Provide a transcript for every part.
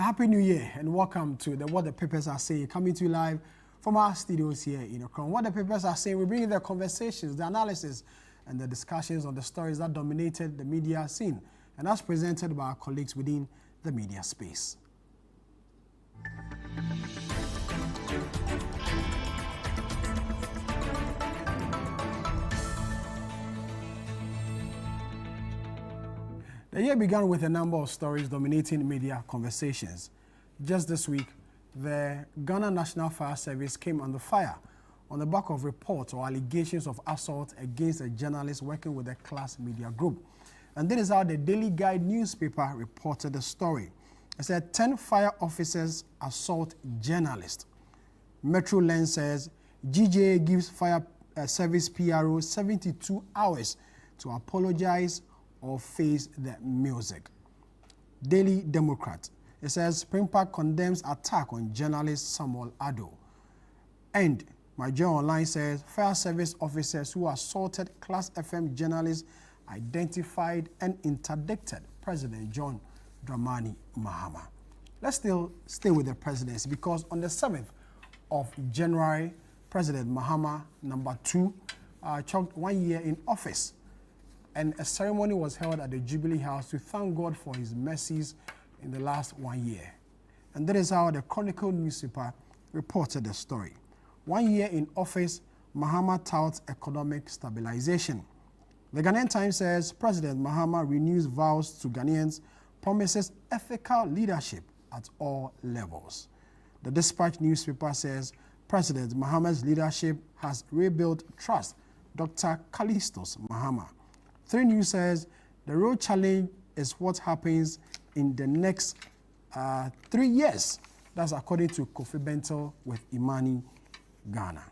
A happy new year and welcome to the What the Papers Are Saying, coming to you live from our studios here in Accra. What the Papers Are Saying, we bring you the conversations, the analysis and the discussions on the stories that dominated the media scene and as presented by our colleagues within the media space. The year began with a number of stories dominating media conversations. Just this week, the Ghana National Fire Service came under fire on the back of reports or allegations of assault against a journalist working with the Class Media Group. And this is how the Daily Guide newspaper reported the story. It said 10 fire officers assault journalist. Metro Lens says GJA gives fire service PRO 72 hours to apologize or face the music. Daily Democrat, it says Spring Park condemns attack on journalist Samuel Addo. And Major Online says fire service officers who assaulted Class FM journalists identified and interdicted President John Dramani Mahama. Let's still stay with the presidency because on the 7th of January, President Mahama, #2, chalked 1 year in office. And a ceremony was held at the Jubilee House to thank God for his mercies in the last 1 year. And that is how the Chronicle newspaper reported the story. 1 year in office, Mahama touts economic stabilization. The Ghanaian Times says President Mahama renews vows to Ghanaians, promises ethical leadership at all levels. The Dispatch newspaper says President Mahama's leadership has rebuilt trust. Dr. Callistus Mahama. 3 News says the real challenge is what happens in the next 3 years. That's according to Kofi Bentel with Imani Ghana.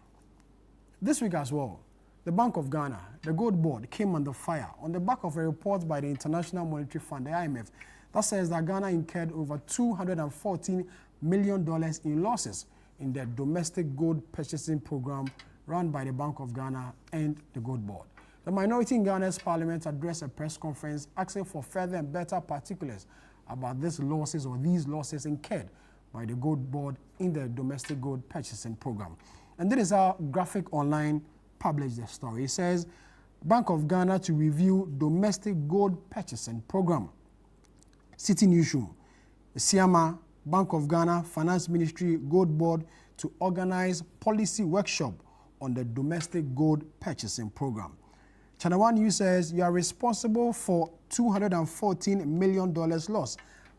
This week as well, the Bank of Ghana, the Gold Board, came under fire on the back of a report by the International Monetary Fund, the IMF, that says that Ghana incurred over $214 million in losses in their domestic gold purchasing program run by the Bank of Ghana and the Gold Board. The minority in Ghana's parliament addressed a press conference asking for further and better particulars about these losses incurred by the Gold Board in the domestic gold purchasing program. And this is how Graphic Online published the story. It says, Bank of Ghana to review domestic gold purchasing program. City Newsroom, Siama, Bank of Ghana, Finance Ministry, Gold Board to organize policy workshop on the domestic gold purchasing program. Channel One News says you are responsible for $214 million loss.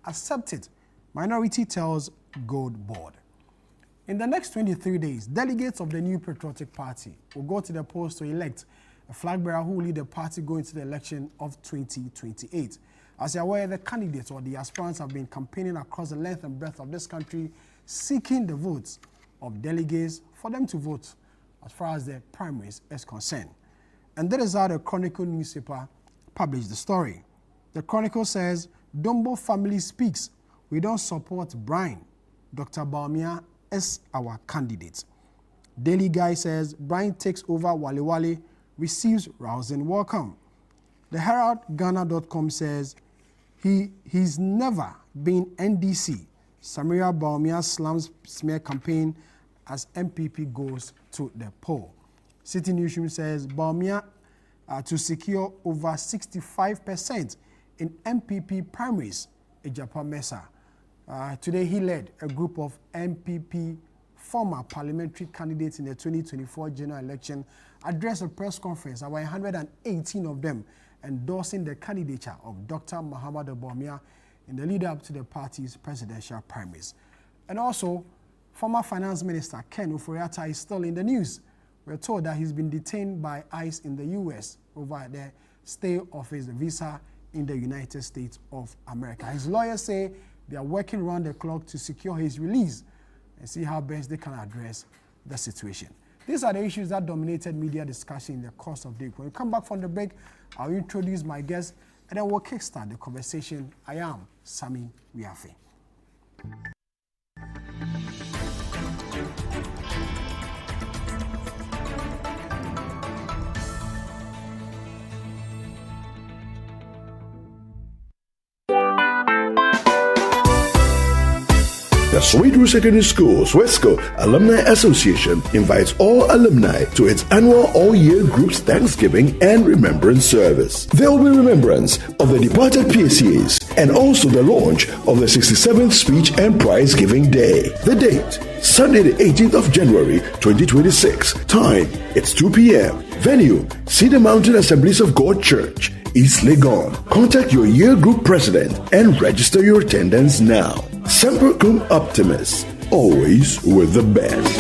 Accept it. Minority tells Gold Board. In the next 23 days, delegates of the New Patriotic Party will go to the polls to elect a flag bearer who will lead the party going to the election of 2028. As you're aware, the candidates or the aspirants have been campaigning across the length and breadth of this country, seeking the votes of delegates for them to vote as far as the primaries is concerned. And that is how the Chronicle newspaper published the story. The Chronicle says, Dombo family speaks. We don't support Brian. Dr. Bawumia is our candidate. Daily Guy says, Brian takes over Wale Wale, receives rousing welcome. The HeraldGhana.com says, he's never been NDC. Samira Bawumia slams smear campaign as MPP goes to the poll. City Newsroom says Bawumia to secure over 65% in MPP primaries in Japan Mesa. Today he led a group of MPP former parliamentary candidates in the 2024 general election, addressed a press conference, about 118 of them endorsing the candidature of Dr. Mahamudu Bawumia in the lead up to the party's presidential primaries. And also, former Finance Minister Ken Ofori-Atta is still in the news. We're told that he's been detained by ICE in the U.S. over the stay of his visa in the United States of America. His lawyers say they are working around the clock to secure his release and see how best they can address the situation. These are the issues that dominated media discussion in the course of the week. When we come back from the break, I'll introduce my guest and then we'll kickstart the conversation. I am Sami Wiafe. The Sweet Root Secondary School's Wesco Alumni Association invites all alumni to its annual all-year groups Thanksgiving and Remembrance service. There will be remembrance of the departed PSCs and also the launch of the 67th Speech and Prize Giving Day. The date, Sunday the 18th of January 2026. Time, it's 2 p.m. Venue, Cedar Mountain Assemblies of God Church, East Legon. Contact your year group president and register your attendance now. Semper Cum Optimus, always with the best.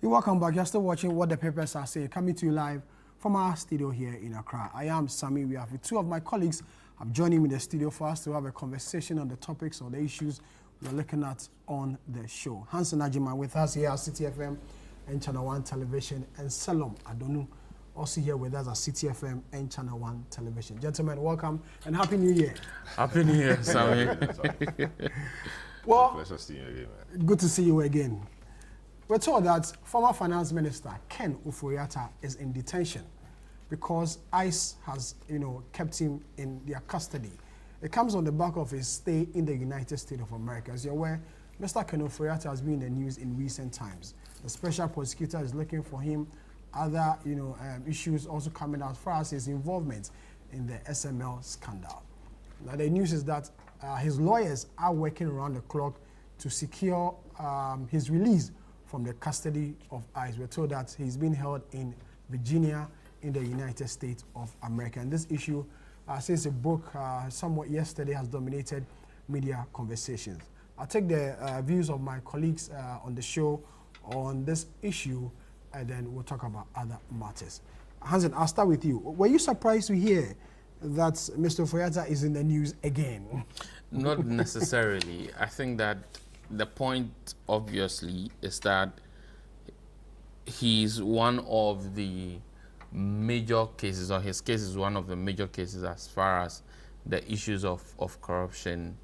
You're welcome back. You're still watching What the Papers Are Saying, coming to you live from our studio here in Accra. I am Sammy. We have two of my colleagues have joined me in the studio for us to have a conversation on the topics or the issues we're looking at on the show. Hansen Ajima with us here at City FM and Channel 1 Television, and Salom Adonu also here with us at City FM and Channel 1 Television. Gentlemen, welcome and Happy New Year. Happy New Year, Sammy. Well, pleasure seeing you again, man. Good to see you again. We're told that former Finance Minister Ken Ofori-Atta is in detention because ICE has, kept him in their custody. It comes on the back of his stay in the United States of America. As you're aware, Mr. Ken Ofori-Atta has been in the news in recent times. The special prosecutor is looking for him. Other, issues also coming out as far as his involvement in the SML scandal. Now, the news is that his lawyers are working around the clock to secure his release from the custody of ICE. We're told that he's been held in Virginia in the United States of America. And this issue, since it broke somewhat yesterday, has dominated media conversations. I'll take the views of my colleagues on the show on this issue, and then we'll talk about other matters. Hansen, I'll start with you. Were you surprised to hear that Mr. Ofori-Atta is in the news again? Not necessarily. I think that the point, obviously, is that he's one of the major cases, or his case is one of the major cases as far as the issues of corruption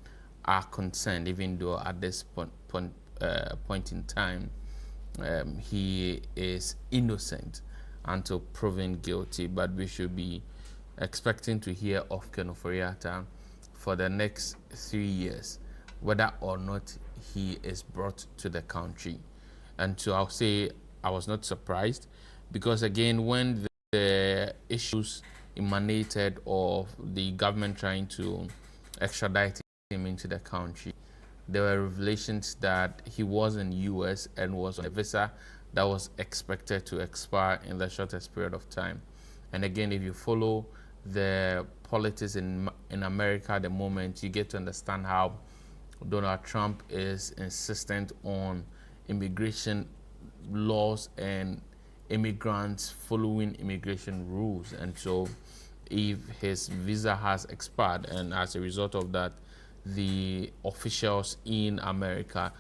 are concerned, even though at this point in time, he is innocent until proven guilty. But we should be expecting to hear of Ken Ofori-Atta for the next 3 years, whether or not he is brought to the country. And so I'll say I was not surprised, because again, when the issues emanated of the government trying to extradite him into the country, there were revelations that he was in US and was on a visa that was expected to expire in the shortest period of time. And again, if you follow the politics in America at the moment, you get to understand how Donald Trump is insistent on immigration laws and immigrants following immigration rules. And so if his visa has expired, and as a result of that, the officials in America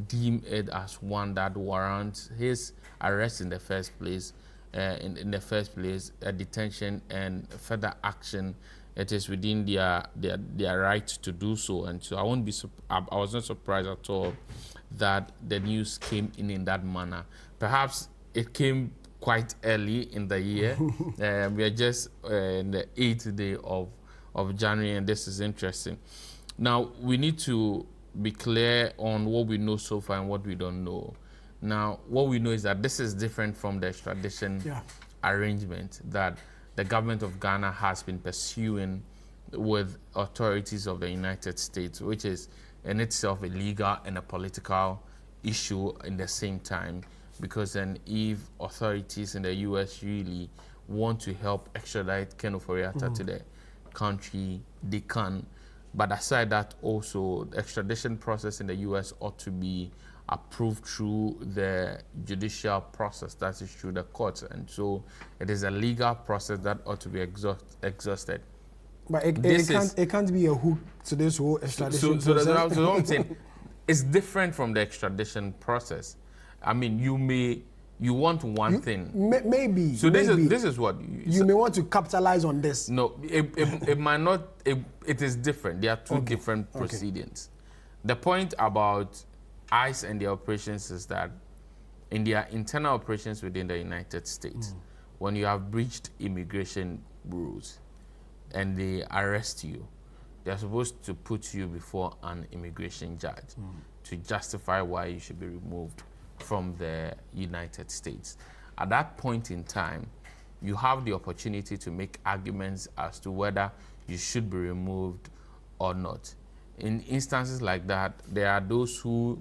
deem it as one that warrants his arrest in the first place, a detention and further action, it is within their right to do so. And so I was not surprised at all that the news came in that manner. Perhaps it came quite early in the year. We are just in the 8th day of January, and this is interesting. Now, we need to be clear on what we know so far and what we don't know. Now, what we know is that this is different from the extradition arrangement that the government of Ghana has been pursuing with authorities of the United States, which is in itself a legal and a political issue in the same time. Because then if authorities in the US really want to help extradite Ken Ofori-Atta to the country, they can. But aside that, also, the extradition process in the US ought to be approved through the judicial process, that is through the courts. And so it is a legal process that ought to be exhausted. But it can't be a hook to this whole extradition process. So that's what I'm saying. It's different from the extradition process. I mean, you you want one thing. Maybe. So maybe. this is what you may want to capitalize on this. No, it might not. It is different. There are two different proceedings. The point about ICE and the operations is that in their internal operations within the United States, when you have breached immigration rules and they arrest you, they're supposed to put you before an immigration judge to justify why you should be removed from the United States. At that point in time, you have the opportunity to make arguments as to whether you should be removed or not. In instances like that, there are those who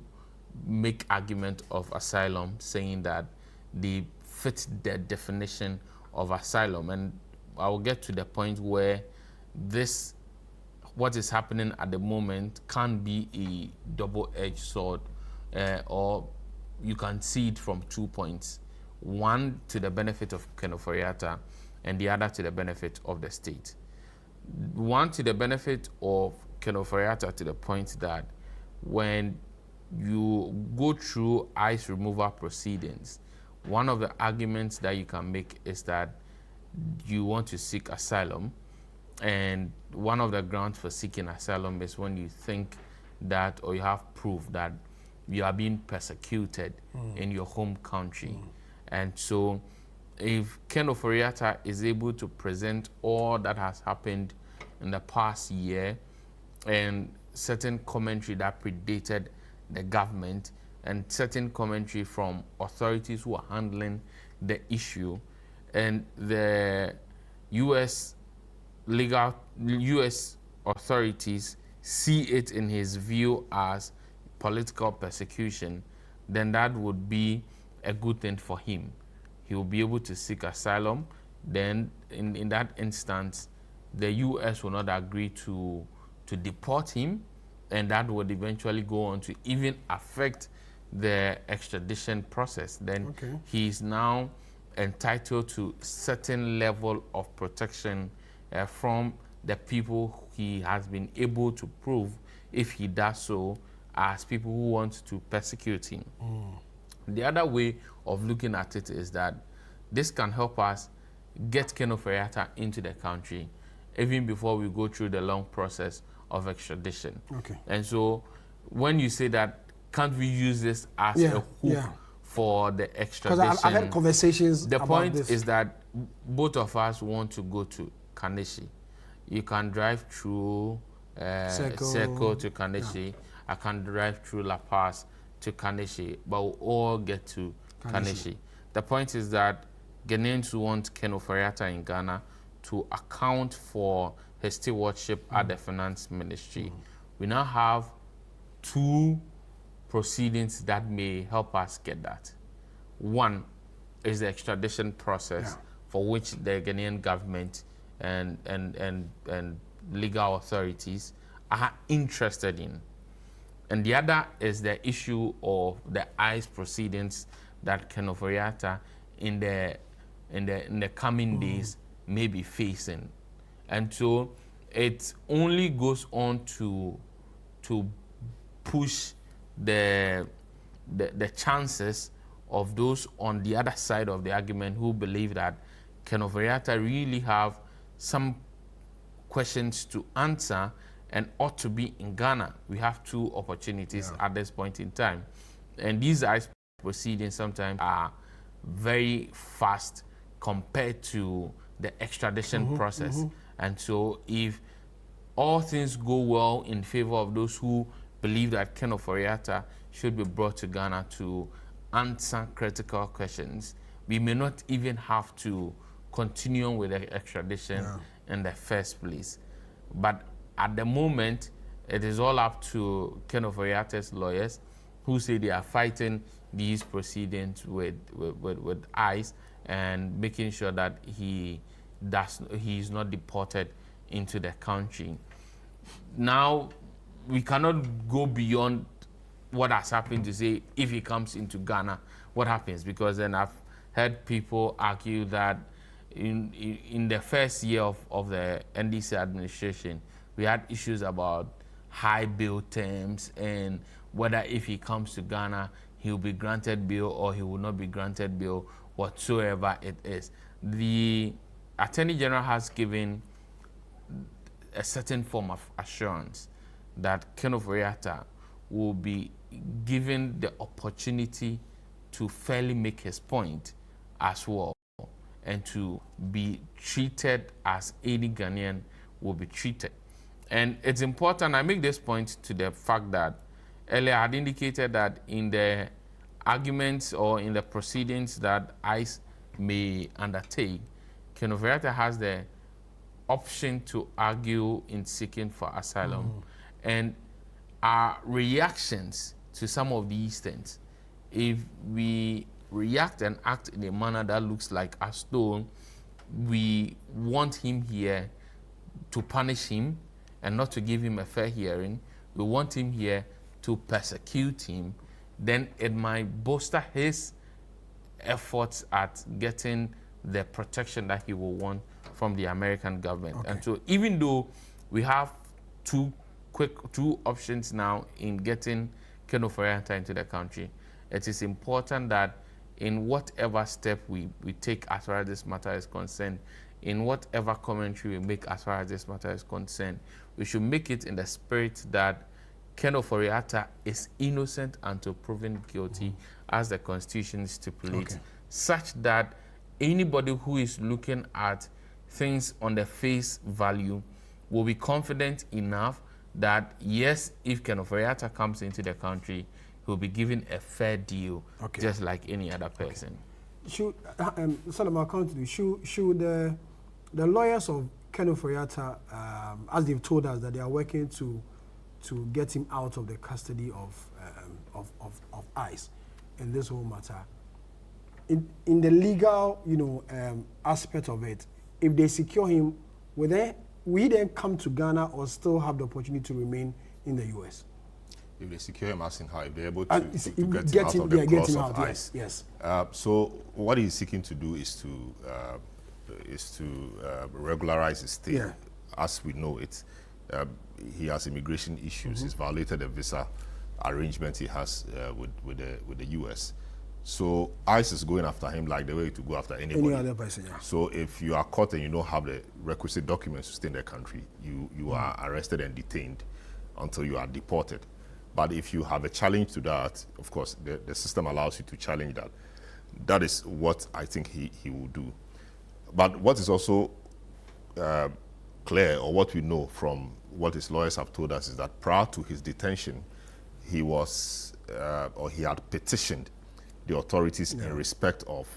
make argument of asylum, saying that they fit the definition of asylum. And I will get to the point where what is happening at the moment can be a double-edged sword, or you can see it from 2 points. One to the benefit of Ken Ofori-Atta and the other to the benefit of the state. One to the benefit of Ken Ofori-Atta to the point that when you go through ICE removal proceedings, one of the arguments that you can make is that you want to seek asylum, and one of the grounds for seeking asylum is when you think that, or you have proof that you are being persecuted in your home country. And so if Ken Ofori-Atta is able to present all that has happened in the past year and certain commentary that predated the government and certain commentary from authorities who are handling the issue, and the U.S. authorities see it in his view as political persecution, then that would be a good thing for him. He will be able to seek asylum. Then in that instance, the U.S. will not agree to deport him, and that would eventually go on to even affect the extradition process. Then he is now entitled to certain level of protection from the people he has been able to prove, if he does so, as people who want to persecute him. The other way of looking at it is that this can help us get Ken Ofori-Atta into the country even before we go through the long process of extradition. And so when you say that, can't we use this as a hook for the extradition? Because I've had conversations about this. The point is that both of us want to go to Kaneshie. You can drive through Seko to Kaneshie. I can drive through La Paz to Kaneshie, but we'll all get to Kaneshie. The point is that Ghanaians want Ken Ofori-Atta in Ghana to account for his stewardship at the finance ministry. We now have two proceedings that may help us get that. One is the extradition process, for which the Ghanaian government and legal authorities are interested in. And the other is the issue of the ICE proceedings that Ken Ofori-Atta in the coming days may be facing. And so it only goes on to push the chances of those on the other side of the argument who believe that Ken Ofori-Atta really have some questions to answer and ought to be in Ghana. We have two opportunities at this point in time. And these ICE proceedings sometimes are very fast compared to the extradition process. And so if all things go well in favor of those who believe that Ken Ofori-Atta should be brought to Ghana to answer critical questions, we may not even have to continue with the extradition in the first place. But at the moment, it is all up to Ken Ofori-Atta's lawyers, who say they are fighting these proceedings with ICE and making sure that he is not deported into the country. Now, we cannot go beyond what has happened to say, if he comes into Ghana, what happens? Because then I've heard people argue that in the first year of the NDC administration, we had issues about high bail terms and whether if he comes to Ghana, he will be granted bail or he will not be granted bail, whatsoever it is. The Attorney General has given a certain form of assurance that Ken Ofori-Atta will be given the opportunity to fairly make his point as well, and to be treated as any Ghanaian will be treated. And it's important, I make this point to the fact that earlier I had indicated that in the arguments or in the proceedings that ICE may undertake, Ken Ofori-Atta has the option to argue in seeking for asylum. And our reactions to some of these things, if we react and act in a manner that looks like as though we want him here to punish him and not to give him a fair hearing, we want him here to persecute him, then it might bolster his efforts at getting the protection that he will want from the American government. Okay. And so even though we have two options now in getting Ken Ofori-Atta into the country, it is important that in whatever step we take as far as this matter is concerned, in whatever commentary we make as far as this matter is concerned, we should make it in the spirit that Ken Ofori-Atta is innocent until proven guilty, as the Constitution stipulates, such that anybody who is looking at things on the face value will be confident enough that, yes, if Ken Ofori-Atta comes into the country, he'll be given a fair deal, just like any other person. Should, Solomon, I'll come to you. Should the lawyers of Ken Ofori-Atta, as they've told us that they are working to get him out of the custody of ICE in this whole matter, in the legal, aspect of it, if they secure him, will he then come to Ghana or still have the opportunity to remain in the U.S.? If they secure him, asking how, if they're able to get him out of the claws of out, ICE. Yes. So what he's seeking to do is to regularize his stay. Yeah. As we know, he has immigration issues. He's violated the visa arrangement he has with the U.S. So ICE is going after him like the way to go after anybody. Any other person, yeah. So if you are caught and you don't have the requisite documents to stay in the country, you are arrested and detained until you are deported. But if you have a challenge to that, of course, the system allows you to challenge that. That is what I think he will do. But what is also clear, or what we know from what his lawyers have told us, is that prior to his detention, he was, or he had petitioned the authorities in respect of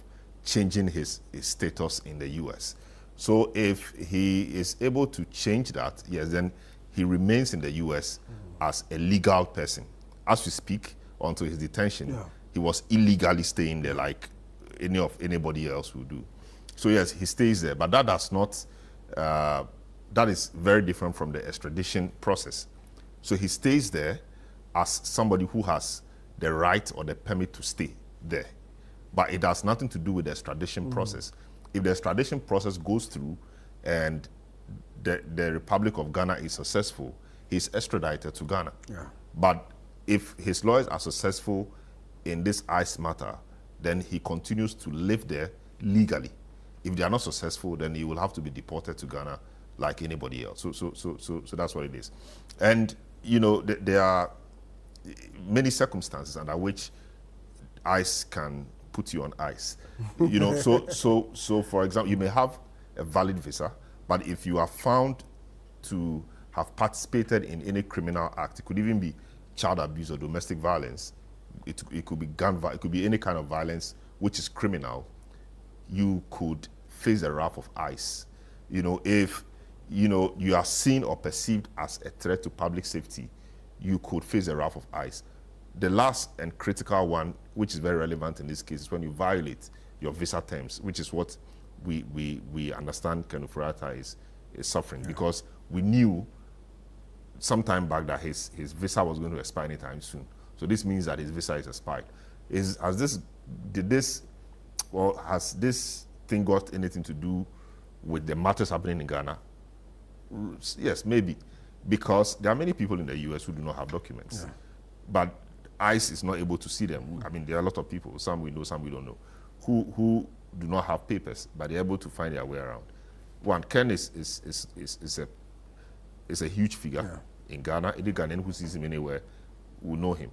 changing his status in the U.S. So if he is able to change that, yes, then he remains in the U.S. as a legal person. As we speak, until his detention, he was illegally staying there like anybody else would do. So yes, he stays there, but that does not, that is very different from the extradition process. So he stays there as somebody who has the right or the permit to stay there. But it has nothing to do with the extradition process. If the extradition process goes through and the Republic of Ghana is successful, he's extradited to Ghana. Yeah. But if his lawyers are successful in this ICE matter, then he continues to live there legally. If they are not successful, then he will have to be deported to Ghana like anybody else. So that's what it is. And, there are many circumstances under which ICE can put you on ice. So for example, you may have a valid visa, but if you are found to have participated in any criminal act, it could even be child abuse or domestic violence, it could be gun violence, it could be any kind of violence which is criminal, you could face the wrath of ICE. If you are seen or perceived as a threat to public safety, you could face the wrath of ICE. The last and critical one, which is very relevant in this case, is when you violate your visa terms, which is what we understand Ken Ofori-Atta is suffering, because we knew some time back that his visa was going to expire anytime soon. So this means that his visa is expired. Has this thing got anything to do with the matters happening in Ghana? Yes, maybe, because there are many people in the US who do not have documents. But ICE is not able to see them. I mean, there are a lot of people, some we know, some we don't know, who do not have papers, but they're able to find their way around. One, Ken is a huge figure in Ghana. Any Ghanaian who sees him anywhere will know him.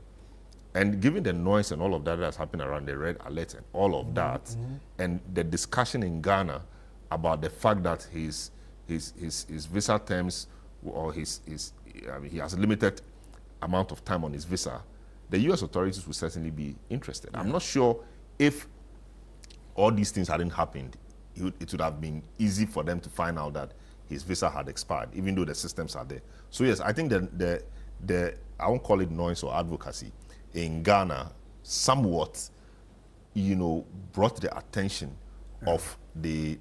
And given the noise and all of that that's happening around the red alert and all of that, and the discussion in Ghana about the fact that his visa terms, or he has a limited amount of time on his visa, the U.S. authorities will certainly be interested. I'm not sure if all these things hadn't happened, it would have been easy for them to find out that his visa had expired, even though the systems are there. So yes, I think the I won't call it noise or advocacy in Ghana somewhat, brought the attention of the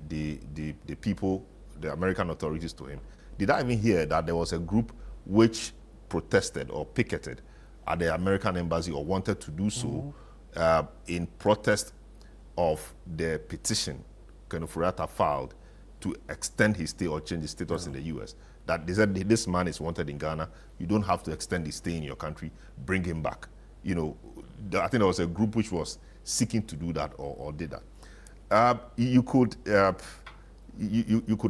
people, the American authorities to him. Did I even hear that there was a group which protested or picketed at the American embassy, or wanted to do so in protest of the petition Ken Ofori-Atta filed to extend his stay or change his status in the U.S. That they said this man is wanted in Ghana. You don't have to extend his stay in your country. Bring him back. I think there was a group which was seeking to do that or did that. You could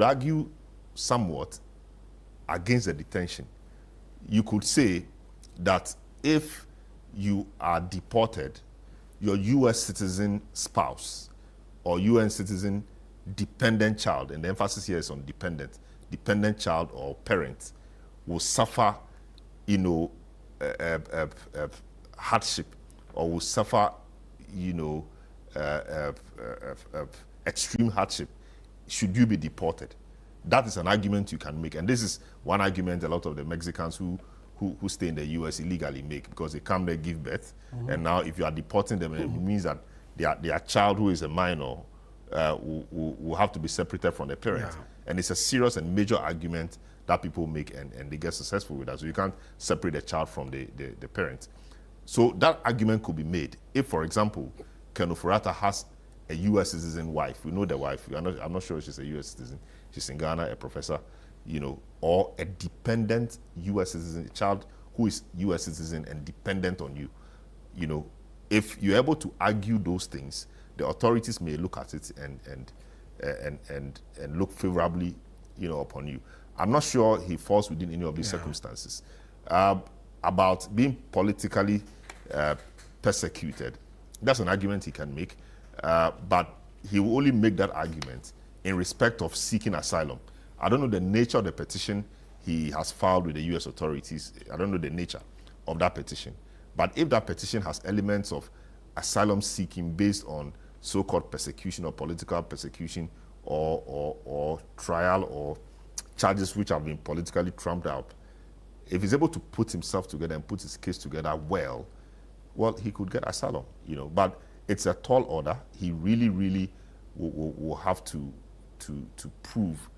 argue somewhat against the detention. You could say that if you are deported, your U.S. citizen spouse or U.S. citizen dependent child, and the emphasis here is on dependent child or parent, will suffer, hardship, or will suffer, extreme hardship, should you be deported. That is an argument you can make, and this is one argument a lot of the Mexicans who stay in the U.S. illegally make, because they come there, give birth, and now if you are deporting them, it means that their child, who is a minor, will have to be separated from their parents. And it's a serious and major argument that people make, and they get successful with that. So you can't separate the child from the parents. So that argument could be made if, for example, Ken Ofori-Atta has a U.S. citizen wife. We know the wife. I'm not sure she's a U.S. citizen. She's in Ghana, a professor, or a dependent U.S. citizen, a child who is U.S. citizen and dependent on you. If you're able to argue those things, the authorities may look at it and look favorably, upon you. I'm not sure he falls within any of these circumstances. About being politically persecuted, that's an argument he can make, but he will only make that argument in respect of seeking asylum. I don't know the nature of the petition he has filed with the U.S. authorities. I don't know the nature of that petition. But if that petition has elements of asylum seeking based on so-called persecution or political persecution, or trial or charges which have been politically trumped up, if he's able to put himself together and put his case together well, he could get asylum, But it's a tall order. He really, really will have to prove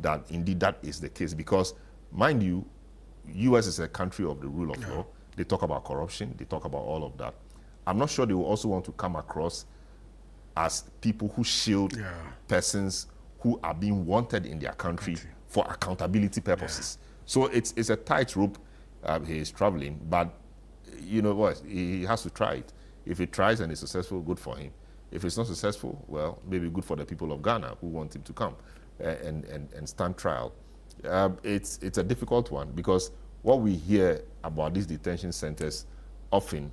that indeed that is the case. Because, mind you, U.S. is a country of the rule of law. They talk about corruption. They talk about all of that. I'm not sure they will also want to come across as people who shield persons who are being wanted in their country for accountability purposes. So it's a tightrope he is traveling, but you know what? He has to try it. If he tries and is successful, good for him. If it's not successful, well, maybe good for the people of Ghana who want him to come and stand trial. It's a difficult one, because what we hear about these detention centers often,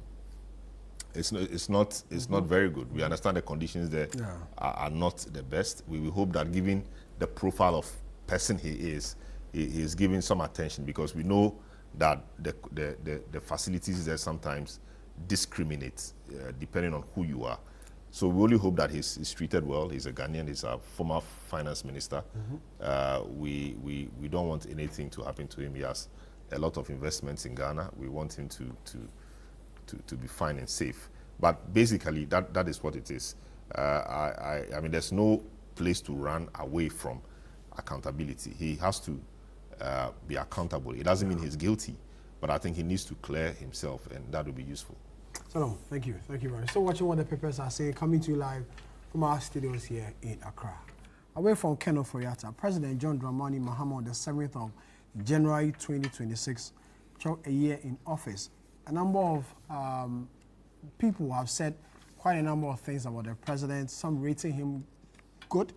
it's not very good. We understand the conditions there are not the best. We will hope that, given the profile of person he is given some attention, because we know that the facilities there sometimes discriminate depending on who you are. So we only hope that he's treated well. He's a Ghanaian. He's a former finance minister. We don't want anything to happen to him. He has a lot of investments in Ghana. We want him to be fine and safe. But basically, that is what it is. I mean, there's no place to run away from accountability. He has to be accountable. It doesn't mean he's guilty, but I think he needs to clear himself, and that will be useful. Salom, thank you very much. So watching what the papers are saying, coming to you live from our studios here in Accra. Away from Ken Ofori-Atta, President John Dramani Mahama on the 7th of January 2026, a year in office, a number of people have said quite a number of things about the president, some rating him good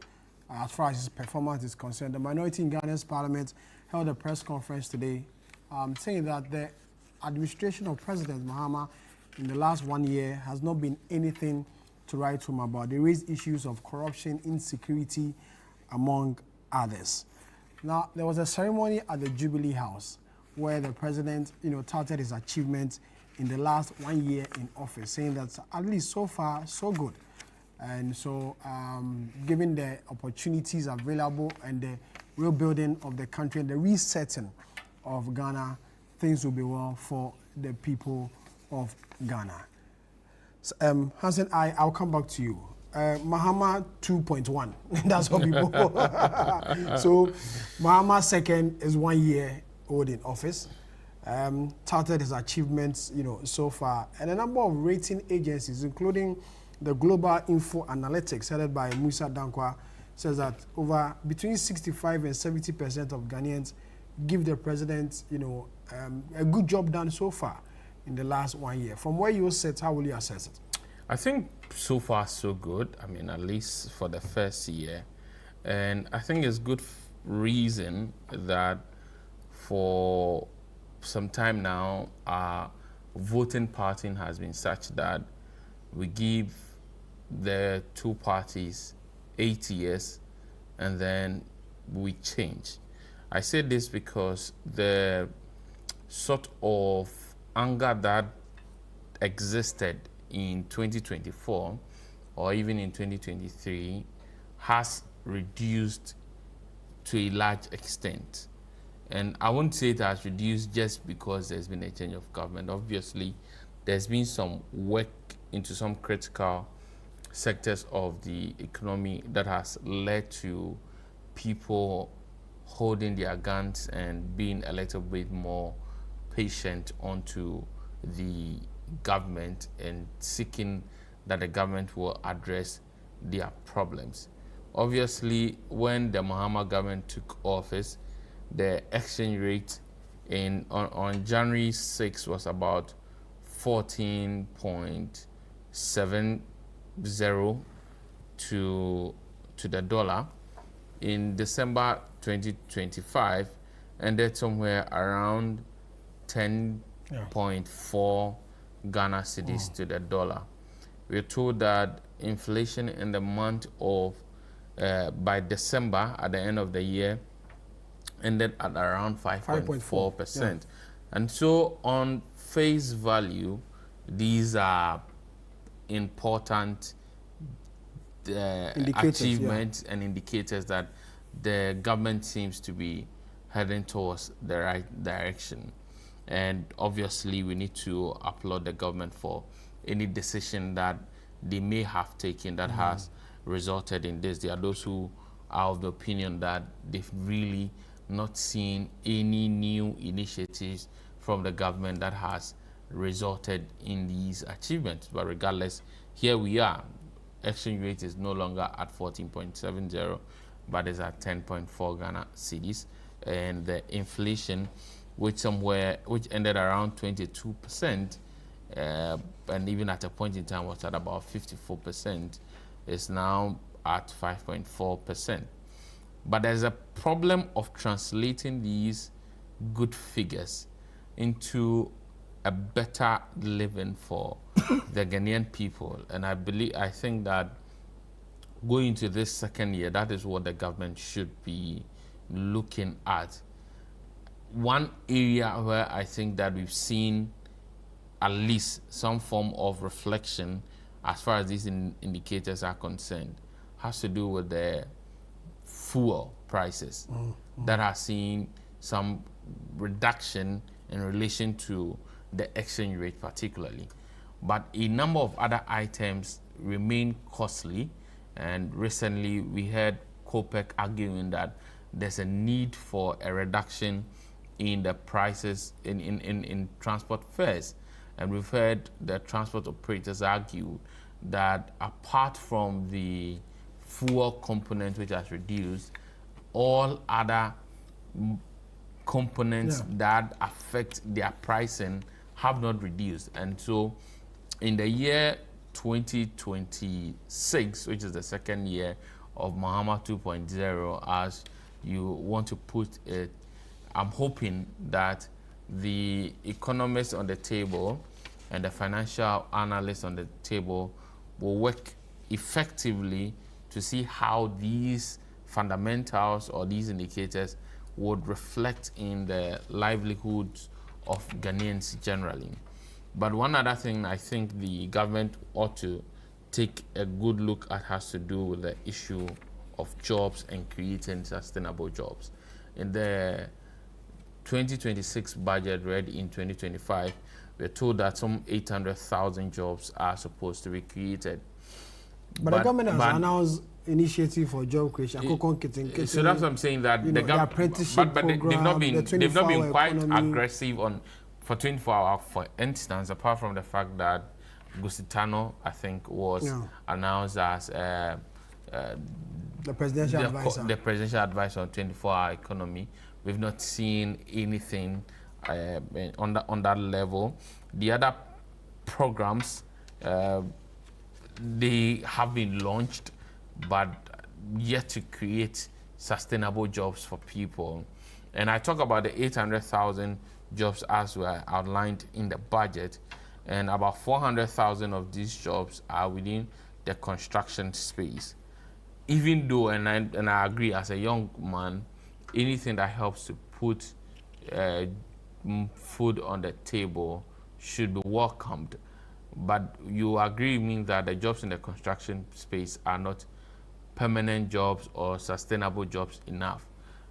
as far as his performance is concerned. The minority in Ghana's parliament held a press conference today saying that the administration of President Mahama in the last 1 year has not been anything to write home about. They raised issues of corruption, insecurity, among others. Now, there was a ceremony at the Jubilee House where the president, touted his achievements in the last 1 year in office, saying that at least so far, so good. And so, given the opportunities available and the rebuilding of the country and the resetting of Ghana, things will be well for the people of Ghana. So, Hansen, I'll come back to you. Mahama 2.1, that's what people. So, Mahama second is 1 year old in office. Touted his achievements, so far, and a number of rating agencies, including the Global Info Analytics, headed by Musa Dankwa, says that between 65 and 70% of Ghanaians give the president, a good job done so far in the last 1 year. From where you sit, how will you assess it? I think so far so good. I mean, at least for the first year, and I think it's good reason that for some time now, our voting pattern has been such that we give the two parties 8 years and then we change. I say this because the sort of anger that existed in 2024 or even in 2023 has reduced to a large extent. And I won't say it has reduced just because there's been a change of government. Obviously, there's been some work into some critical sectors of the economy that has led to people holding their guns and being a little bit more patient onto the government and seeking that the government will address their problems. Obviously, when the Mahama government took office, the exchange rate on January 6 was about 14.70 to the dollar. In December 2025, ended somewhere around 10.4 Ghana cedis to the dollar. We're told that inflation in the month of by December, at the end of the year, ended at around 5.4%. Yeah. And so on face value, these are important achievements and indicators that the government seems to be heading towards the right direction. And obviously we need to applaud the government for any decision that they may have taken that has resulted in this. There are those who are of the opinion that they've really not seen any new initiatives from the government that has resulted in these achievements. But regardless, here we are. Exchange rate is no longer at 14.70, but is at 10.4 Ghana cedis. And the inflation, which ended around 22%, and even at a point in time was at about 54%, is now at 5.4%. But there's a problem of translating these good figures into a better living for the Ghanaian people. And I think that going into this second year, that is what the government should be looking at. One area where I think that we've seen at least some form of reflection as far as these indicators are concerned has to do with the fuel prices that are seeing some reduction in relation to the exchange rate particularly. But a number of other items remain costly, and recently we heard COPEC arguing that there's a need for a reduction in the prices in transport fares. And we've heard the transport operators argue that apart from the fuel component which has reduced, all other components that affect their pricing have not reduced. And so in the year 2026, which is the second year of Mahama 2.0, as you want to put it, I'm hoping that the economists on the table and the financial analysts on the table will work effectively to see how these fundamentals or these indicators would reflect in the livelihoods of Ghanaians generally. But one other thing I think the government ought to take a good look at has to do with the issue of jobs and creating sustainable jobs. In the 2026 budget read in 2025, we're told that some 800,000 jobs are supposed to be created. But the government has announced initiative for job creation. So that's what I'm saying, that the government, but they've not been quite aggressive on for 24 hours. For instance, apart from the fact that Gusitano, I think, was announced as the presidential advisor. The presidential advisor on 24-hour economy. We've not seen anything on that level. The other programs, they have been launched, but yet to create sustainable jobs for people. And I talk about the 800,000 jobs as were outlined in the budget, and about 400,000 of these jobs are within the construction space. Even though, and I agree, as a young man, anything that helps to put food on the table should be welcomed. But you agree with me that the jobs in the construction space are not permanent jobs or sustainable jobs enough.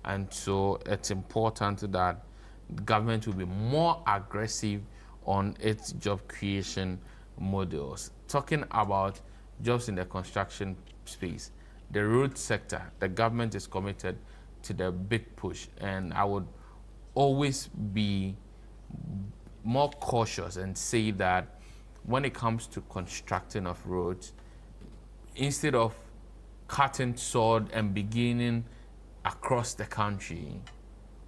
And so it's important that the government will be more aggressive on its job creation models. Talking about jobs in the construction space, the road sector, the government is committed to the big push, and I would always be more cautious and say that when it comes to constructing of roads, instead of cutting sword and beginning across the country,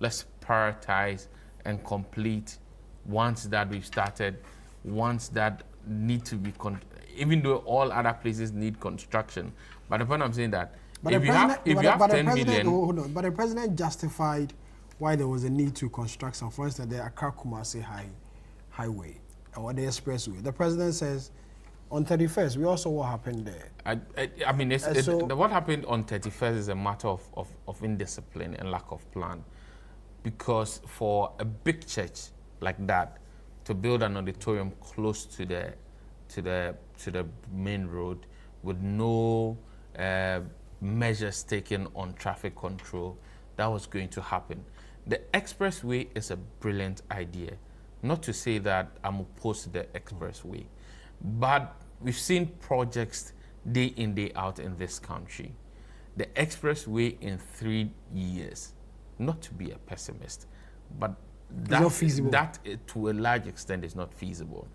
let's prioritize and complete ones that we've started, ones that need to be, even though all other places need construction. But the point I'm saying that if you have 10 million... Hold on, but the president justified why there was a need to construct some, for instance, the Accra-Kumasi highway or the expressway. The president says on 31st, we also saw what happened there. I mean, what happened on 31st is a matter of indiscipline and lack of plan. Because for a big church like that to build an auditorium close to the main road with no measures taken on traffic control, that was going to happen. The expressway is a brilliant idea. Not to say that I'm opposed to the expressway, but we've seen projects day in, day out in this country. The expressway in 3 years, not to be a pessimist, but that to a large extent is not feasible.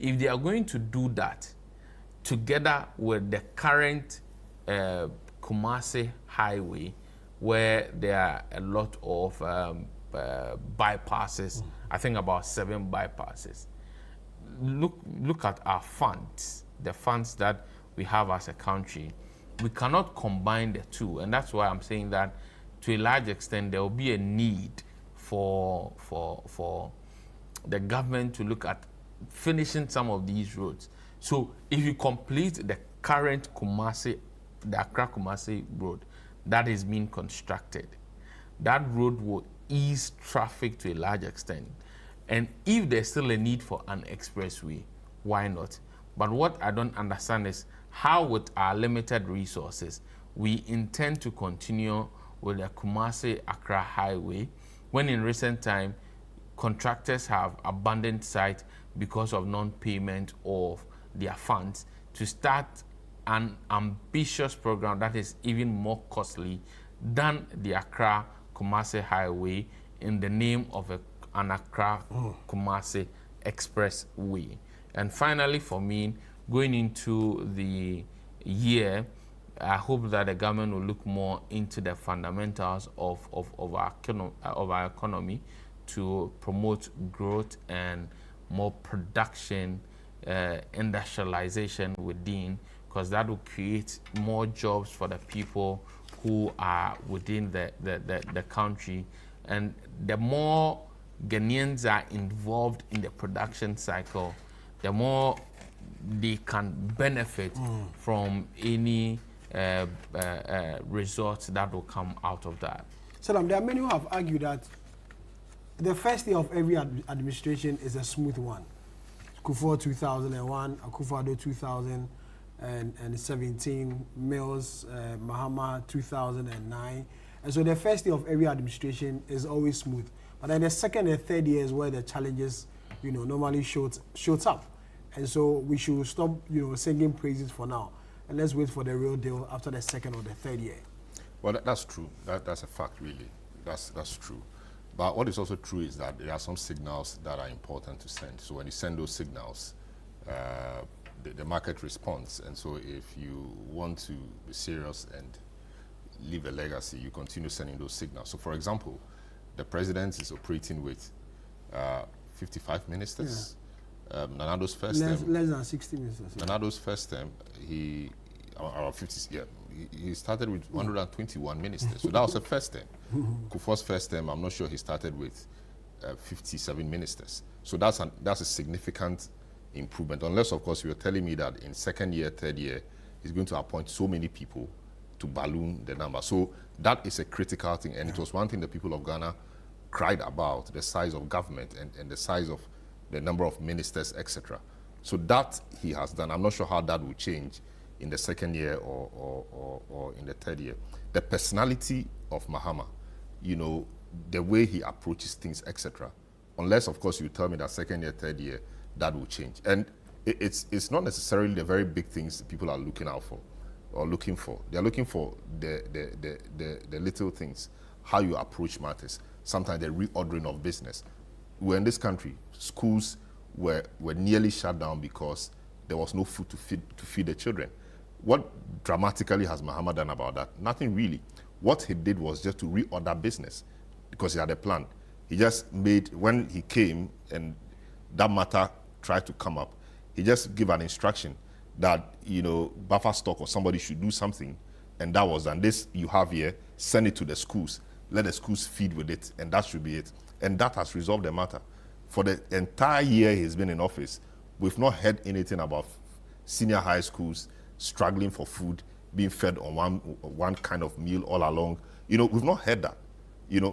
If they are going to do that together with the current Kumasi highway, where there are a lot of bypasses, I think about 7 bypasses. Look at our funds, the funds that we have as a country. We cannot combine the two, and that's why I'm saying that to a large extent there will be a need for the government to look at finishing some of these roads. So if you complete the current the Accra-Kumasi road that is being constructed, that road will ease traffic to a large extent. And if there's still a need for an expressway, why not? But what I don't understand is how, with our limited resources, we intend to continue with the Kumasi-Accra highway, when in recent time, contractors have abandoned site because of non-payment of their funds, to start an ambitious program that is even more costly than the Accra-Kumasi highway in the name of an Accra-Kumasi expressway. And finally, for me, going into the year, I hope that the government will look more into the fundamentals of our economy to promote growth and more production, industrialization within, because that will create more jobs for the people who are within the country. And the more Ghanaians are involved in the production cycle, the more they can benefit from any results that will come out of that. Salam, there are many who have argued that the first year of every administration is a smooth one. Kufuor 2001, Akufo-Addo 2017, Mills, Mahama 2009. And so the first year of every administration is always smooth. But then the second and third year is where the challenges, normally shows up. And so we should stop, singing praises for now. And let's wait for the real deal after the second or the third year. Well, that's true. That's a fact, really. That's true. But what is also true is that there are some signals that are important to send. So when you send those signals, the market responds. And so if you want to be serious and leave a legacy, you continue sending those signals. So for example, the president is operating with 55 ministers. Yeah. Nanado's first term, less than 60 ministers. Yeah. Nanado's first term, he started with 121 ministers. So that was the first term. Kufuor's first term, I'm not sure he started with 57 ministers. So that's a significant improvement. Unless, of course, you're telling me that in second year, third year, he's going to appoint so many people to balloon the number. So that is a critical thing. And it was one thing the people of Ghana cried about, the size of government and the size of the number of ministers, etc. So that he has done. I'm not sure how that will change in the second year or in the third year. The personality of Mahama, the way he approaches things, etc. Unless, of course, you tell me that second year, third year, that will change. And it's not necessarily the very big things people are looking out for or looking for. They're looking for the little things, how you approach matters, sometimes the reordering of business. We're in this country, schools were nearly shut down because there was no food to feed the children. What dramatically has Mahama done about that? Nothing really. What he did was just to reorder business because he had a plan. He just made, when he came and that matter tried to come up, he just gave an instruction that, buffer stock or somebody should do something, and that was done. This you have here, send it to the schools, let the schools feed with it, and that should be it. And that has resolved the matter. For the entire year he's been in office, we've not heard anything about senior high schools struggling for food, being fed on one kind of meal all along. We've not heard that.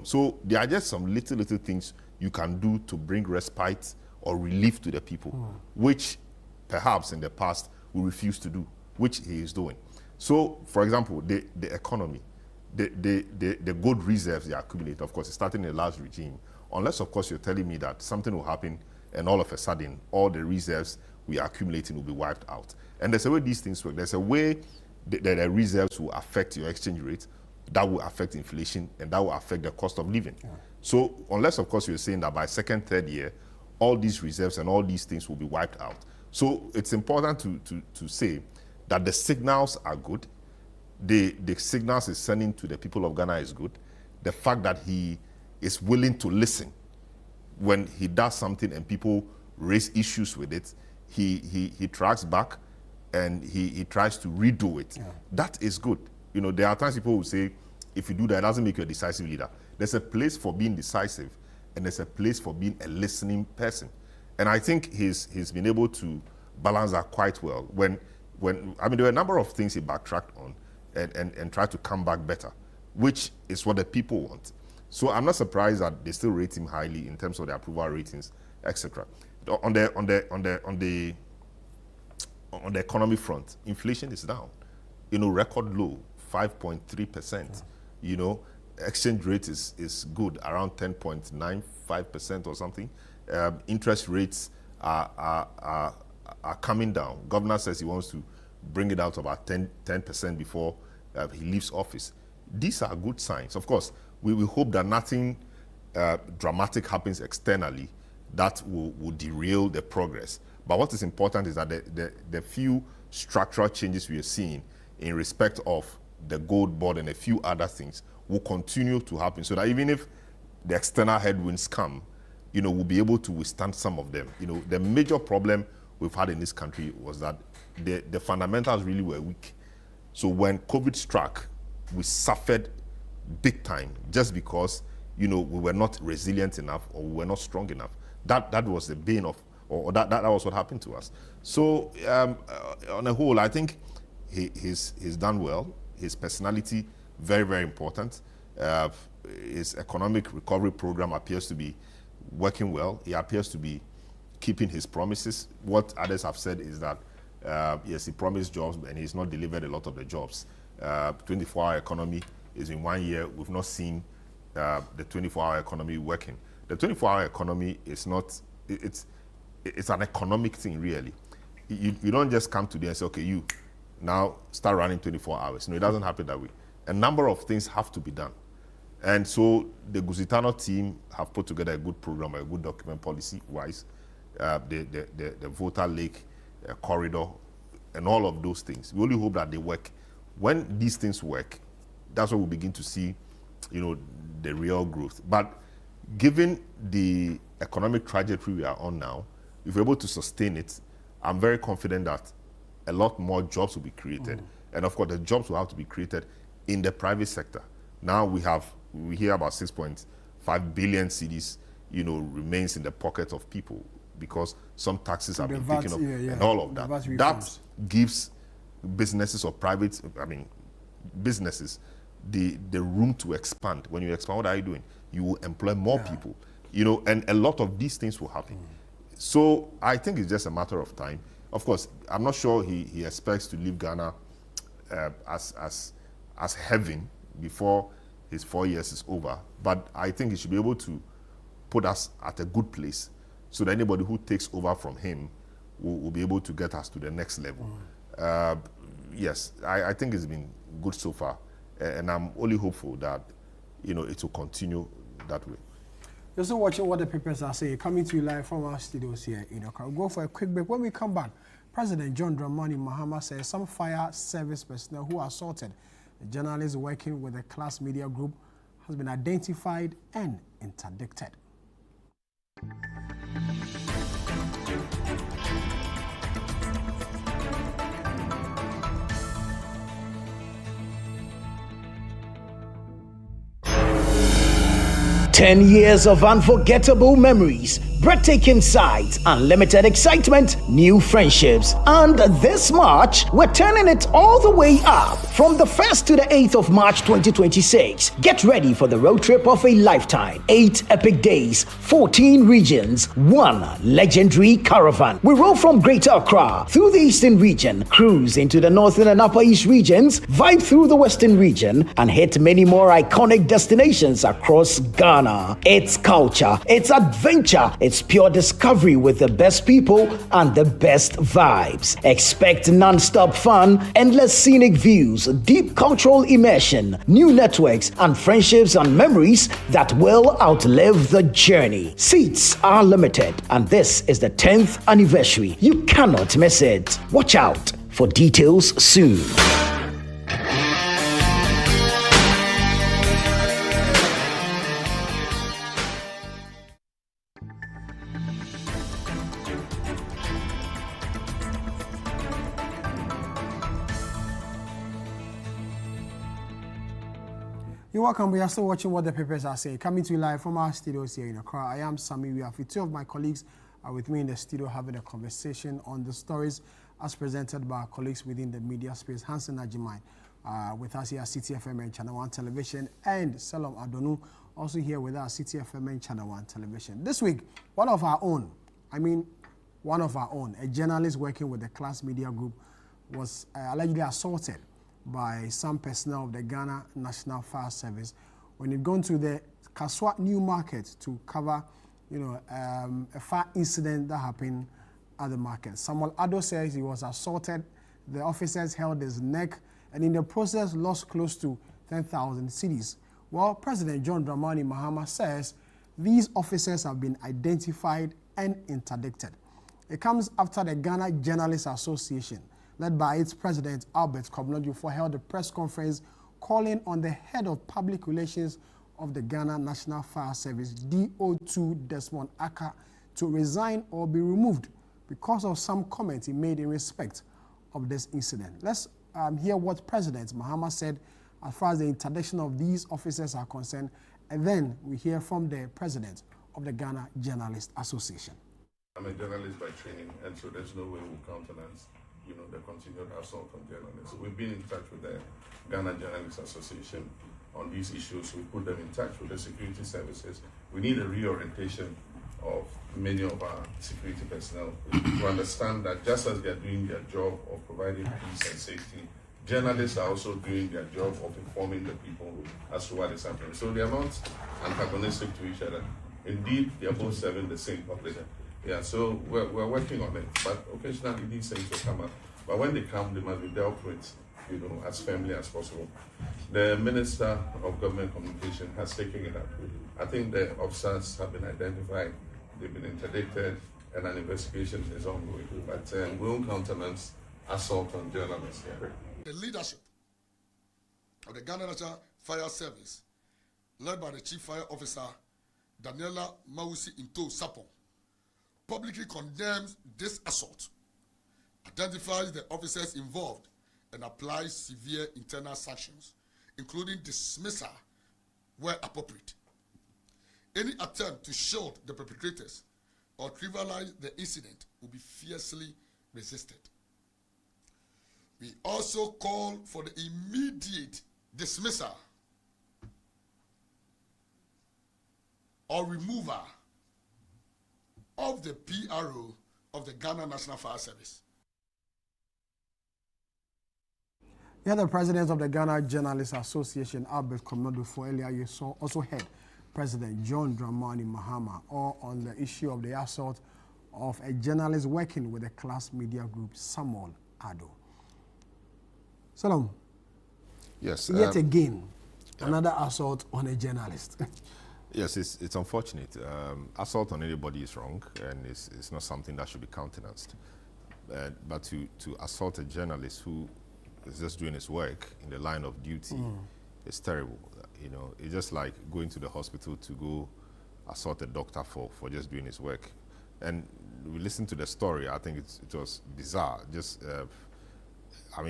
So there are just some little things you can do to bring respite or relief to the people, which perhaps in the past we refused to do, which he is doing. So, for example, the economy, the gold reserves they accumulate, of course, starting in the last regime, unless, of course, you're telling me that something will happen and all of a sudden all the reserves we are accumulating will be wiped out. And there's a way these things work. There's a way the reserves will affect your exchange rate, that will affect inflation, and that will affect the cost of living. Yeah. So unless, of course, you're saying that by second, third year, all these reserves and all these things will be wiped out. So it's important to say that the signals are good. The signals he's sending to the people of Ghana is good. The fact that he is willing to listen when he does something and people raise issues with it, he tracks back and he tries to redo it. Yeah. That is good. There are times people will say, if you do that, it doesn't make you a decisive leader. There's a place for being decisive, and there's a place for being a listening person. And I think he's been able to balance that quite well. There were a number of things he backtracked on and tried to come back better, which is what the people want. So I'm not surprised that they still rate him highly in terms of the approval ratings, etc. On the economy front, inflation is down. Record low, 5.3%. Exchange rate is good, around 10.95% or something. Interest rates are coming down. Governor says he wants to bring it out to about 10% before he leaves office. These are good signs. Of course, we will hope that nothing dramatic happens externally that will derail the progress. But what is important is that the few structural changes we are seeing in respect of the gold board and a few other things will continue to happen, so that even if the external headwinds come, will be able to withstand some of them. The major problem we've had in this country was that the fundamentals really were weak. So when COVID struck, we suffered big time just because, we were not resilient enough or we were not strong enough. That was the bane of, or that was what happened to us. So on a whole, I think he's done well. His personality, very, very important. His economic recovery program appears to be working well. He appears to be keeping his promises. What others have said is that, yes, he promised jobs and he's not delivered a lot of the jobs. 24-hour economy is in 1 year. We've not seen the 24-hour economy working. The 24-hour economy is not, it's an economic thing, really. You don't just come today and say, okay, you now start running 24 hours. No, it doesn't happen that way. A number of things have to be done. And so the Gusitano team have put together a good program, a good document policy-wise, the voter lake corridor, and all of those things. We only hope that they work. When these things work, that's when we begin to see, the real growth. But given the economic trajectory we are on now, if we're able to sustain it, I'm very confident that a lot more jobs will be created. And of course, the jobs will have to be created in the private sector. Now we hear about 6.5 billion cedis, remains in the pocket of people because some taxes have been taken up and all of that. That gives businesses or businesses the room to expand. When you expand, what are you doing? You will employ more people, and a lot of these things will happen. So I think it's just a matter of time. Of course, I'm not sure he expects to leave Ghana as heaven before his 4 years is over. But I think he should be able to put us at a good place so that anybody who takes over from him will be able to get us to the next level. Yes, I think it's been good so far. And I'm only hopeful that, it will continue that way. You're still watching what the papers are saying, coming to you live from our studios here in Accra. We'll go for a quick break. When we come back, President John Dramani Mahama says some fire service personnel who assaulted a journalist working with the Class Media Group has been identified and interdicted. Ten years of unforgettable memories, breathtaking sights, unlimited excitement, new friendships. And this March, we're turning it all the way up. From the 1st to the 8th of March 2026, get ready for the road trip of a lifetime. 8 epic days, 14 regions, 1 legendary caravan. We roll from Greater Accra through the Eastern region, cruise into the Northern and Upper East regions, vibe through the Western region, and hit many more iconic destinations across Ghana. It's culture, it's adventure, it's pure discovery with the best people and the best vibes. Expect non-stop fun, endless scenic views, deep cultural immersion, new networks, and friendships and memories that will outlive the journey. Seats are limited, and this is the 10th anniversary. You cannot miss it. Watch out for details soon. You're welcome. We are still watching what the papers are saying. Coming to you live from our studios here in Accra. I am Sami. We have 2 of my colleagues are with me in the studio having a conversation on the stories as presented by our colleagues within the media space. Hansen Ajimai with us here at CTFM and Channel 1 Television, and Salom Adonu also here with us at CTFM and Channel 1 Television. This week, one of our own, a journalist working with the Class Media Group was allegedly assaulted by some personnel of the Ghana National Fire Service when he'd gone to the Kaswa New Market to cover, a fire incident that happened at the market. Samuel Addo says he was assaulted. The officers held his neck and in the process lost close to 10,000 cedis. Well, President John Dramani Mahama says these officers have been identified and interdicted. It comes after the Ghana Journalists Association, led by its president, Albert Kobnodufo, held a press conference calling on the head of public relations of the Ghana National Fire Service, DO2 Desmond Aka, to resign or be removed because of some comments he made in respect of this incident. Let's hear what President Mahama said as far as the interdiction of these officers are concerned, and then we hear from the President of the Ghana Journalists Association. I'm a journalist by training, and so there's no way we'll countenance, the continued assault on journalists. We've been in touch with the Ghana Journalists Association on these issues. We put them in touch with the security services. We need a reorientation of many of our security personnel to understand that just as they're doing their job of providing peace and safety, journalists are also doing their job of informing the people as to what is happening. So they are not antagonistic to each other. Indeed, they are both serving the same public. Yeah, so we're working on it, but occasionally these things will come up. But when they come, they must be dealt with, as firmly as possible. The Minister of Government Communication has taken it up. I think the officers have been identified, they've been interdicted, and an investigation is ongoing. But we won't countenance assault on journalists here. The leadership of the Ghana National Fire Service, led by the Chief Fire Officer, Daniela Mausi Into Sapon, publicly condemns this assault, identifies the officers involved, and applies severe internal sanctions, including dismissal where appropriate. Any attempt to shield the perpetrators or trivialize the incident will be fiercely resisted. We also call for the immediate dismissal or removal of the PRO of the Ghana National Fire Service. Yeah, the president of the Ghana Journalists Association, Albert Komodo, for earlier you saw also heard President John Dramani Mahama all on the issue of the assault of a journalist working with the class media group, Samuel Ado. Salam. Yes. Yet again, another assault on a journalist. Yes, it's unfortunate. Assault on anybody is wrong, and it's not something that should be countenanced. But to assault a journalist who is just doing his work in the line of duty is terrible. It's just like going to the hospital to go assault a doctor for just doing his work. And we listened to the story. I think it was bizarre. Just,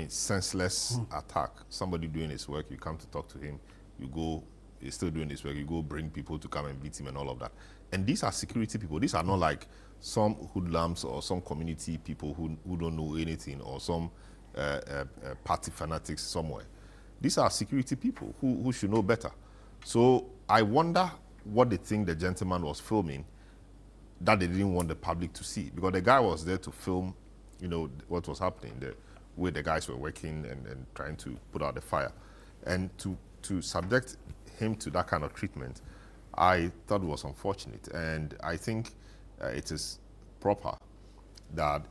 senseless attack. Somebody doing his work, you come to talk to him, you go, he's still doing his work, you go bring people to come and beat him and all of that. And these are security people. These are not like some hoodlums or some community people who don't know anything, or some party fanatics somewhere. These are security people who should know better. So I wonder what they think the gentleman was filming that they didn't want the public to see. Because the guy was there to film, what was happening, the way the guys were working and trying to put out the fire. And to subject him to that kind of treatment, I thought was unfortunate. And I think it is proper that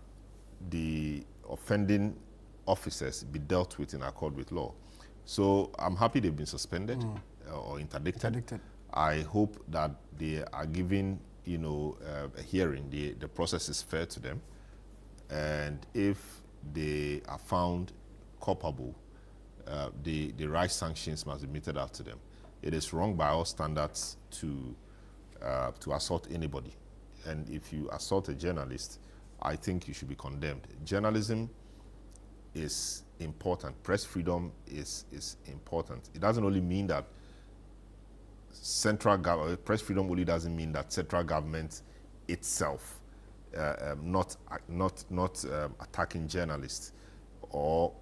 the offending officers be dealt with in accord with law. So I'm happy they've been suspended or interdicted. I hope that they are given, a hearing. The process is fair to them. And if they are found culpable, the right sanctions must be meted out to them. It is wrong by all standards to assault anybody. And if you assault a journalist, I think you should be condemned. Journalism is important. Press freedom is important. It doesn't only mean that press freedom only doesn't mean that central government itself not attacking journalists, or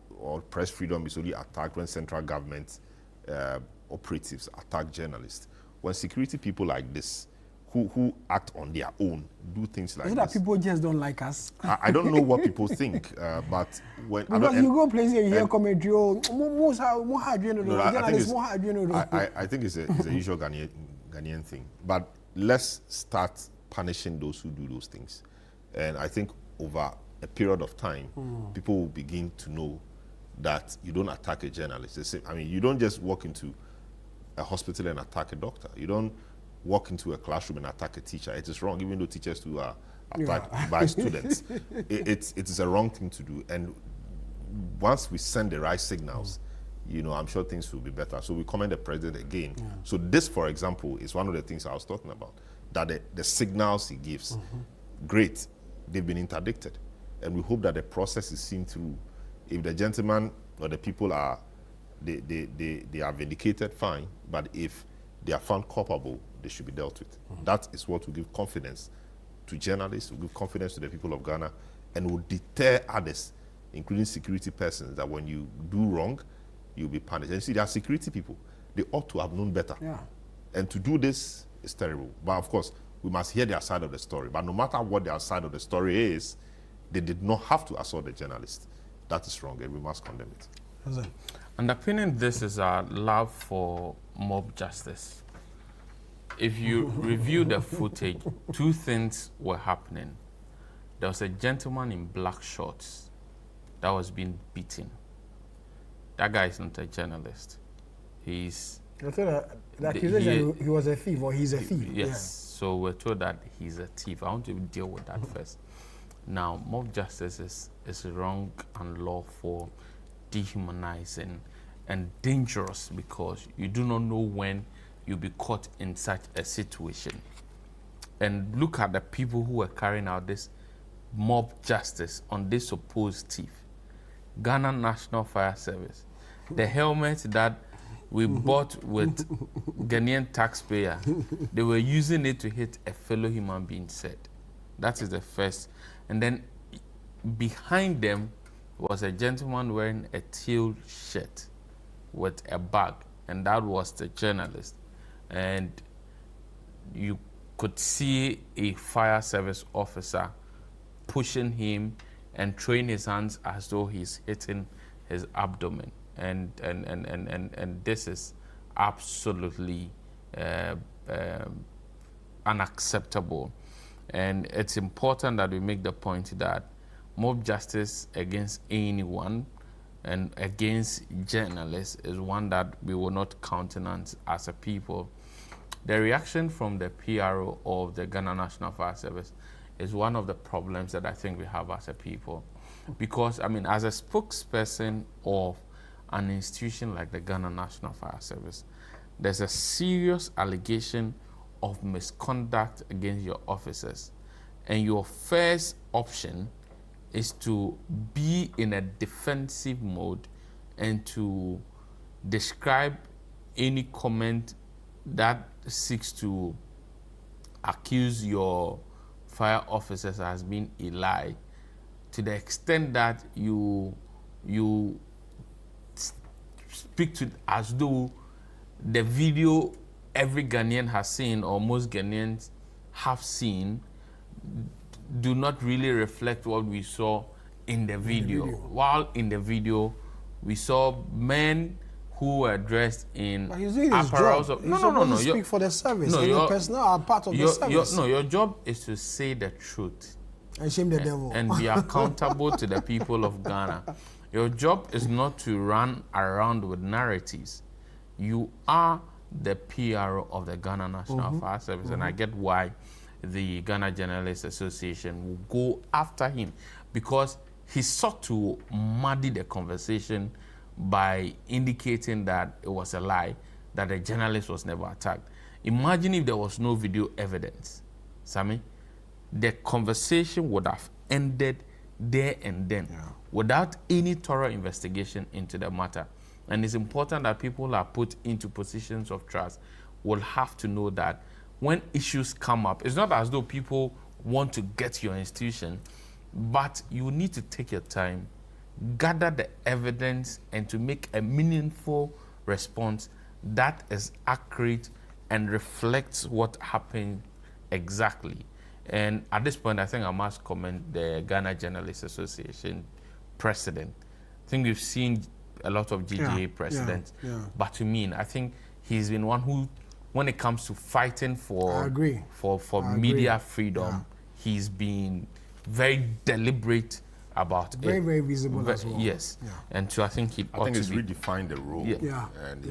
press freedom is only attacked when central government operatives attack journalists. When security people like this, who act on their own, do things like Is it this. that people just don't like us? I don't know what people think, but when Because you go places and you hear and- commentary, I think it's a usual Ghanaian thing. But let's start punishing those who do those things. And I think over a period of time, people will begin to know that you don't attack a journalist. You don't just walk into a hospital and attack a doctor. You don't walk into a classroom and attack a teacher. It is wrong, even though teachers too are attacked by students. It is a wrong thing to do. And once we send the right signals, I'm sure things will be better. So we commend the president again. So this, for example, is one of the things I was talking about, that the signals he gives, great, they've been interdicted. And we hope that the process is seen through. If the gentleman or the people are, they are vindicated, fine. But if they are found culpable, they should be dealt with. That is what will give confidence to journalists, will give confidence to the people of Ghana, and will deter others, including security persons, that when you do wrong, you'll be punished. And you see, there are security people. They ought to have known better. Yeah. And to do this is terrible. But of course, we must hear their side of the story. But no matter what their side of the story is, they did not have to assault the journalist. That is wrong, and we must condemn it. That's it. Underpinning this is our love for mob justice. If you review the footage, two things were happening. There was a gentleman in black shorts that was being beaten. That guy is not a journalist. He's... I thought the accusation he was a thief, or he's a thief. Yes, so we're told that he's a thief. I want to deal with that first. Now, mob justice is wrong and lawful, dehumanizing, and dangerous, because you do not know when you'll be caught in such a situation. And look at the people who were carrying out this mob justice on this supposed thief. Ghana National Fire Service. The helmet that we bought with Ghanaian taxpayer, they were using it to hit a fellow human being said. That is the first. And then behind them was a gentleman wearing a teal shirt with a bag, and that was the journalist. And you could see a fire service officer pushing him and throwing his hands as though he's hitting his abdomen. And this is absolutely unacceptable. And it's important that we make the point that mob justice against anyone and against journalists is one that we will not countenance as a people. The reaction from the PRO of the Ghana National Fire Service is one of the problems that I think we have as a people. Because, I mean, as a spokesperson of an institution like the Ghana National Fire Service, there's a serious allegation of misconduct against your officers. And your first option is to be in a defensive mode and to describe any comment that seeks to accuse your fire officers as being a lie, to the extent that you speak to as though the video every Ghanaian has seen, or most Ghanaians have seen, do not really reflect what we saw in the video. While in the video, we saw men who were dressed in apparels of... No. Speak for the service. No, your personnel are part of the service. Your job is to say the truth. And shame the devil. And be accountable to the people of Ghana. Your job is not to run around with narratives. You are the PRO of the Ghana National Fire Service, and I get why the Ghana Journalists Association will go after him, because he sought to muddy the conversation by indicating that it was a lie, that the journalist was never attacked. Imagine if there was no video evidence, Sammy. The conversation would have ended there and then, without any thorough investigation into the matter. And it's important that people who are put into positions of trust will have to know that when issues come up, it's not as though people want to get your institution, but you need to take your time, gather the evidence, and to make a meaningful response that is accurate and reflects what happened exactly. And at this point, I think I must commend the Ghana Journalists Association president. I think we've seen a lot of GJA presidents, but to me, I think he's been one who, when it comes to fighting for media freedom, he's been very deliberate about it. Very visible as well. Yes, and so I think he ought to he's redefined the role, and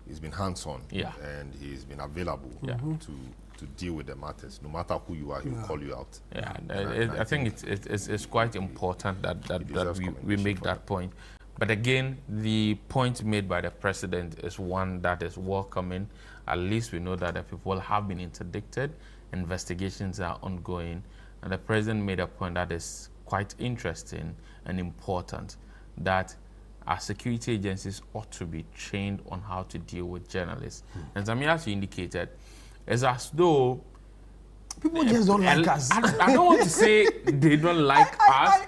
he's been hands-on, and he's been available to deal with the matters. No matter who you are, he'll call you out. I think it's quite important that we make that point. But again, the point made by the president is one that is welcoming. At least we know that the people have been interdicted, investigations are ongoing, and the president made a point that is quite interesting and important, that our security agencies ought to be trained on how to deal with journalists. And Zamir, as you indicated, it's as though people just don't like us. I don't want to say they don't like us,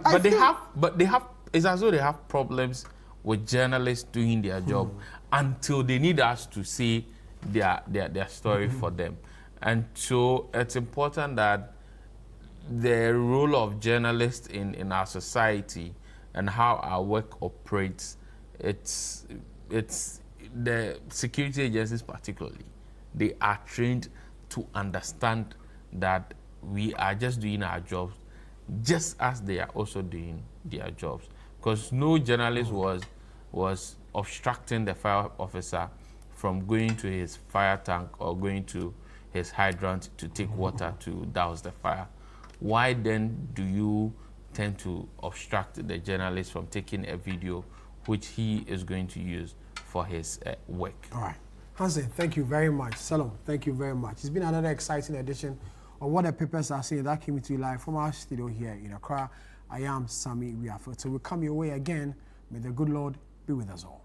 but they have. It's as though they have problems with journalists doing their job until they need us to say their story for them. And so it's important that the role of journalists in our society and how our work operates, it's the security agencies particularly, they are trained to understand that we are just doing our jobs just as they are also doing their jobs. Because no journalist was obstructing the fire officer from going to his fire tank or going to his hydrant to take water to douse the fire. Why then do you tend to obstruct the journalist from taking a video which he is going to use for his work? All right. Hansen, thank you very much. Salom, thank you very much. It's been another exciting edition of What the Papers Are Saying that came to you live from our studio here in Accra. I am Sammy Wiafo. So we'll come your way again. May the good Lord be with us all.